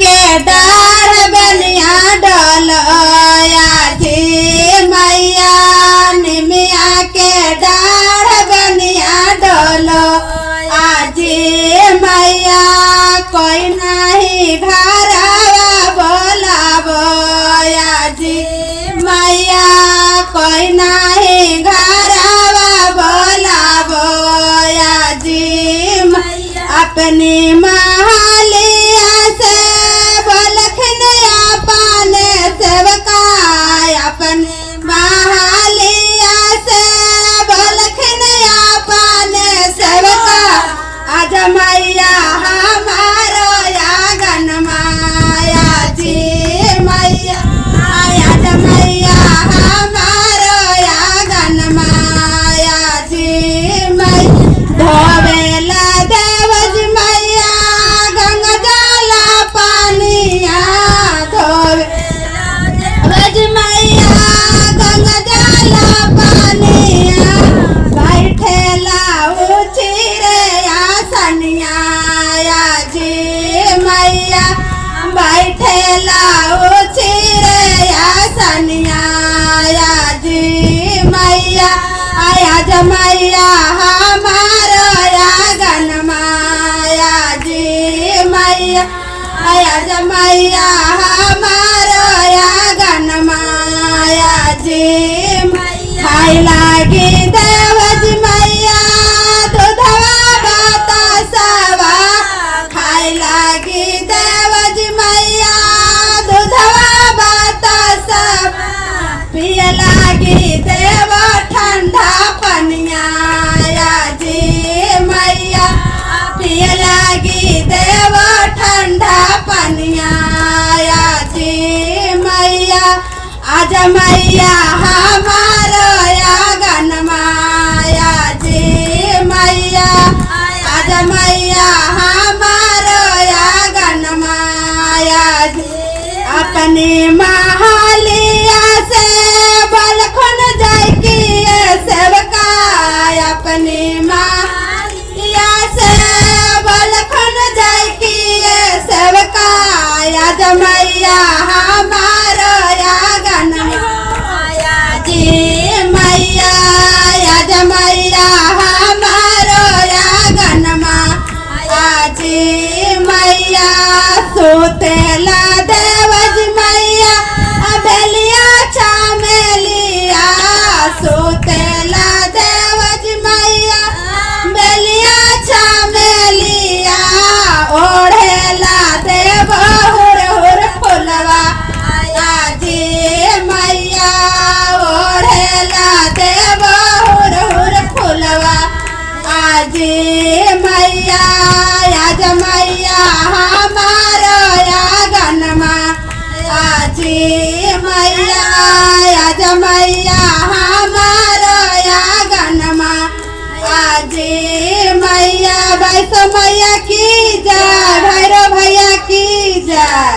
के डाढ़ बनिया डोलया जी मैया निमिया के डाढ़ बनिया डोलो आजी मैया कोई नहीं घरवा बोलाबो आजी मैया कोई नहीं घरवा बोलाबो आजी अपनी महालिया से बोलखन अपन सेवका अपने महालिया से बोलखन अपन सेवका आज मैया हमारो यागन माया जी मैया आज मैया हमारो यागन माया जी मैया धोवेला देवज मैया गंगा जला पानिया धोवेज मैया गंगा जला पानिया बैठेला ऊँची रे आसनिया जी मैया बैठेला ऊँची रे आसनिया जी मैया आज मैया हमारो यागन माया जी मैया आज मैया हमारो यागन माया जी खाई लागी देवज मैया दूधवा बतासवा खाई लागी देवज मैया दूधवा बतासवा पिय लागी देव ठंडा पनिया जी मैया पिय लागी देव ठंडा पनिया जी मैया आज मैया हमारो यागन माया जी मैया आज मैया हमारो यागन माया जी अपनी महालिया से बलखन जाकी सेवका अपनी महालिया से बलखन जाकी सेवका आज मैया हमारो यागन माया जी मैया आज मैया हमारो यागन माया जी मैया सोतेला देवज मैया बेलिया चामेलिया सोतेला देवज मैया बेलिया चामेलिया ओढ़ेला देव हुर हुर फुलवा जी मैया ओढ़ेला देव हुर हुर फुलवा आजी मैया आज मैया हमारो यागन आजी मैया आज मैया हमारो यागन आजी मैया वैष्णो मैया की जय भैरव भैया की जय।